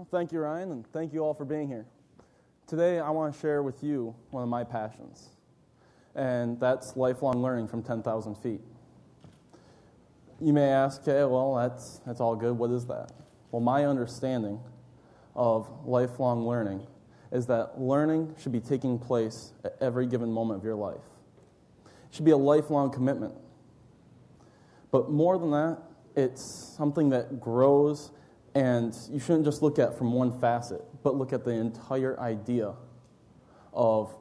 Well, thank you, Ryan, and thank you all for being here. Today, I want to share with you one of my passions, and that's lifelong learning from 10,000 feet. You may ask, okay, well, that's all good. What is that? Well, my understanding of lifelong learning is that learning should be taking place at every given moment of your life. It should be a lifelong commitment. But more than that, it's something that grows, and you shouldn't just look at from one facet, but look at the entire idea of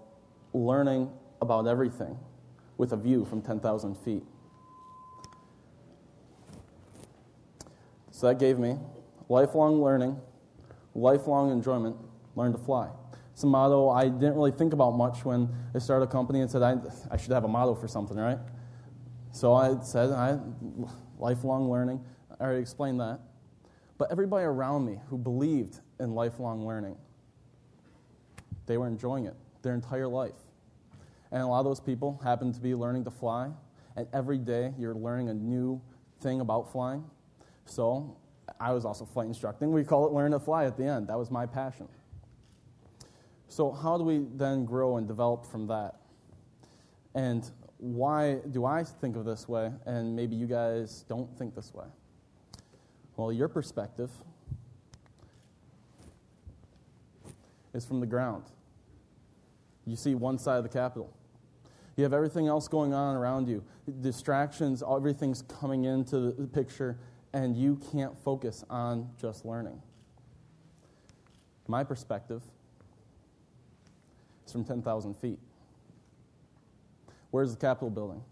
learning about everything with a view from 10,000 feet. So that gave me lifelong learning, lifelong enjoyment, learn to fly. It's a motto I didn't really think about much when I started a company and said I should have a motto for something, right? So I said lifelong learning. I already explained that. But everybody around me who believed in lifelong learning, they were enjoying it their entire life. And a lot of those people happened to be learning to fly, and every day you're learning a new thing about flying. So I was also flight instructing. We call it learn to fly at the end. That was my passion. So how do we then grow and develop from that? And why do I think of this way, and maybe you guys don't think this way? Well, your perspective is from the ground. You see one side of the Capitol. You have everything else going on around you. Distractions, everything's coming into the picture, and you can't focus on just learning. My perspective is from 10,000 feet. Where's the Capitol building?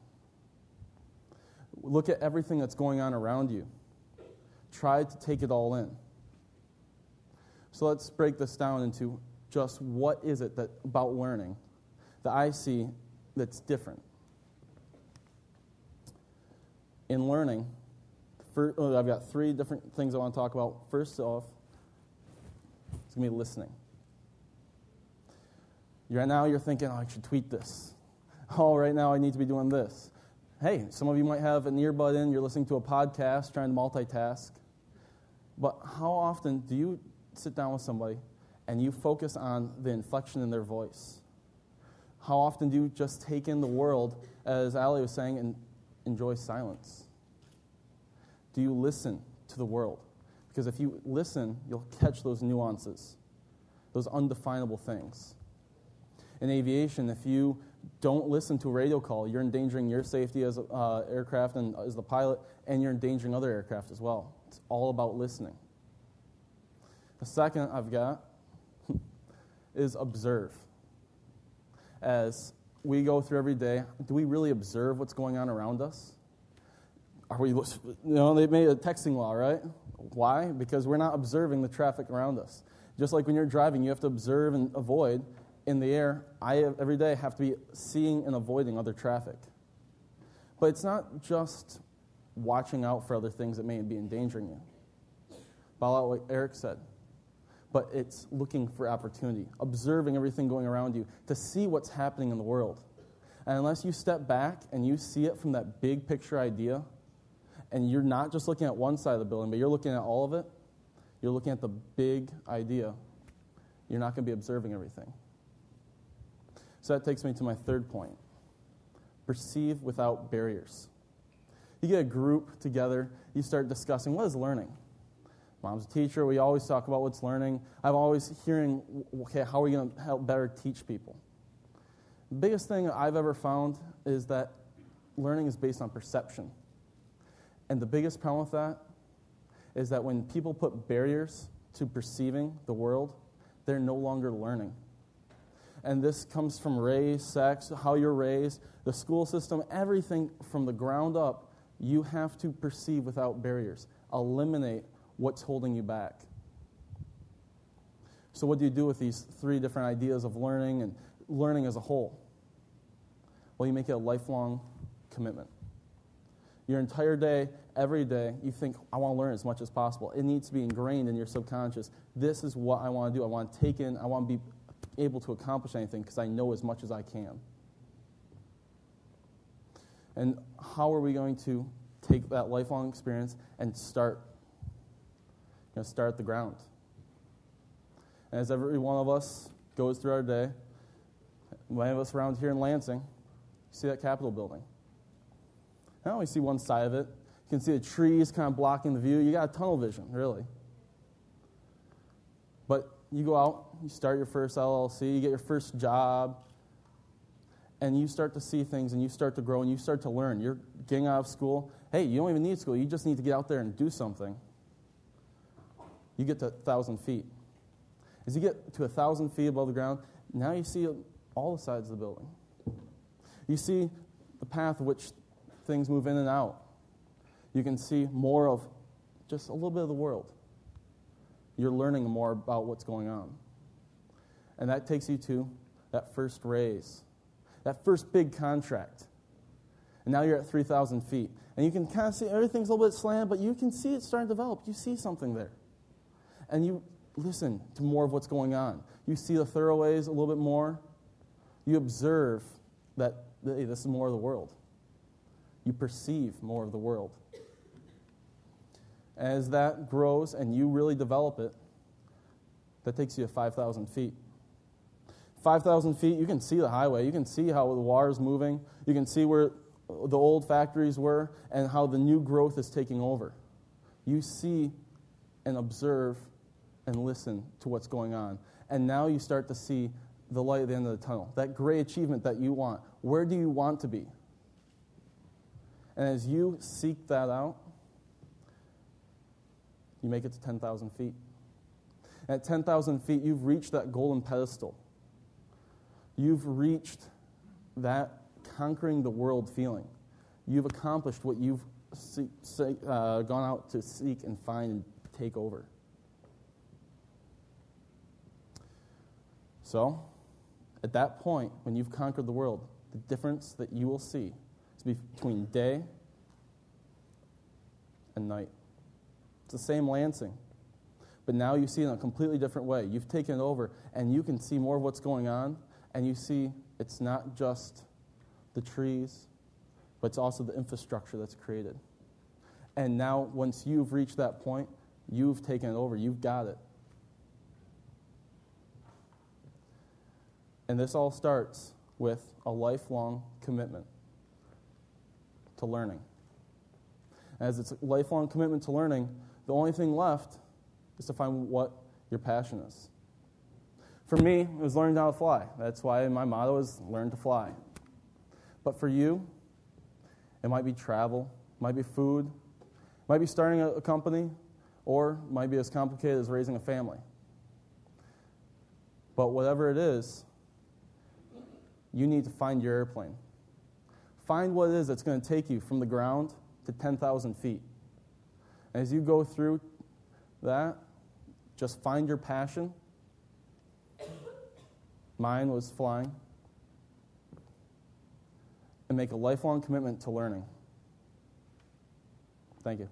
Look at everything that's going on around you. Try to take it all in. So let's break this down into just what is it that about learning that I see that's different. In learning, I've got three different things I want to talk about. First off, it's going to be listening. Right now you're thinking, I should tweet this. Right now I need to be doing this. Hey, some of you might have an earbud in, you're listening to a podcast, trying to multitask. But how often do you sit down with somebody and you focus on the inflection in their voice? How often do you just take in the world, as Ali was saying, and enjoy silence? Do you listen to the world? Because if you listen, you'll catch those nuances, those undefinable things. In aviation, if you don't listen to a radio call, you're endangering your safety as an aircraft and as the pilot, and you're endangering other aircraft as well. It's all about listening. The second I've got is observe. As we go through every day, do we really observe what's going on around us? They made a texting law, right? Why? Because we're not observing the traffic around us. Just like when you're driving, you have to observe and avoid. In the air, every day have to be seeing and avoiding other traffic. But it's not just watching out for other things that may be endangering you. About what Eric said. But it's looking for opportunity, observing everything going around you to see what's happening in the world. And unless you step back and you see it from that big picture idea, and you're not just looking at one side of the building, but you're looking at all of it, you're looking at the big idea, you're not going to be observing everything. So that takes me to my third point. Perceive without barriers. You get a group together, you start discussing, what is learning? Mom's a teacher, we always talk about what's learning. I'm always hearing, okay, how are we going to help better teach people? The biggest thing I've ever found is that learning is based on perception. And the biggest problem with that is that when people put barriers to perceiving the world, they're no longer learning. And this comes from race, sex, how you're raised, the school system, everything from the ground up, you have to perceive without barriers. Eliminate what's holding you back. So what do you do with these three different ideas of learning and learning as a whole? Well, you make it a lifelong commitment. Your entire day, every day, you think, I want to learn as much as possible. It needs to be ingrained in your subconscious. This is what I want to do. I want to take in, I want to be able to accomplish anything because I know as much as I can. And how are we going to take that lifelong experience and start at the ground? And as every one of us goes through our day, many of us around here in Lansing, see that Capitol building. I only see one side of it. You can see the trees kind of blocking the view. You got tunnel vision, really. But you go out, you start your first LLC, you get your first job, and you start to see things, and you start to grow, and you start to learn. You're getting out of school. Hey, you don't even need school. You just need to get out there and do something. You get to 1,000 feet. As you get to 1,000 feet above the ground, now you see all the sides of the building. You see the path which things move in and out. You can see more of just a little bit of the world. You're learning more about what's going on. And that takes you to that first raise, that first big contract. And now you're at 3,000 feet. And you can kind of see everything's a little bit slanted, but you can see it starting to develop. You see something there. And you listen to more of what's going on. You see the thoroughways a little bit more. You observe that, hey, this is more of the world. You perceive more of the world. As that grows and you really develop it, that takes you to 5,000 feet. 5,000 feet, you can see the highway. You can see how the water is moving. You can see where the old factories were and how the new growth is taking over. You see and observe and listen to what's going on. And now you start to see the light at the end of the tunnel, that great achievement that you want. Where do you want to be? And as you seek that out, you make it to 10,000 feet. And at 10,000 feet, you've reached that golden pedestal. You've reached that conquering the world feeling. You've accomplished what you've gone out to seek and find and take over. So, at that point, when you've conquered the world, the difference that you will see is between day and night. It's the same Lansing, but now you see it in a completely different way. You've taken it over, and you can see more of what's going on, and you see it's not just the trees, but it's also the infrastructure that's created. And now, once you've reached that point, you've taken it over. You've got it. And this all starts with a lifelong commitment to learning. As it's a lifelong commitment to learning, the only thing left is to find what your passion is. For me, it was learning how to fly. That's why my motto is learn to fly. But for you, it might be travel, it might be food, it might be starting a company, or it might be as complicated as raising a family. But whatever it is, you need to find your airplane. Find what it is that's going to take you from the ground to 10,000 feet. And as you go through that, just find your passion. Mine was flying. And make a lifelong commitment to learning. Thank you.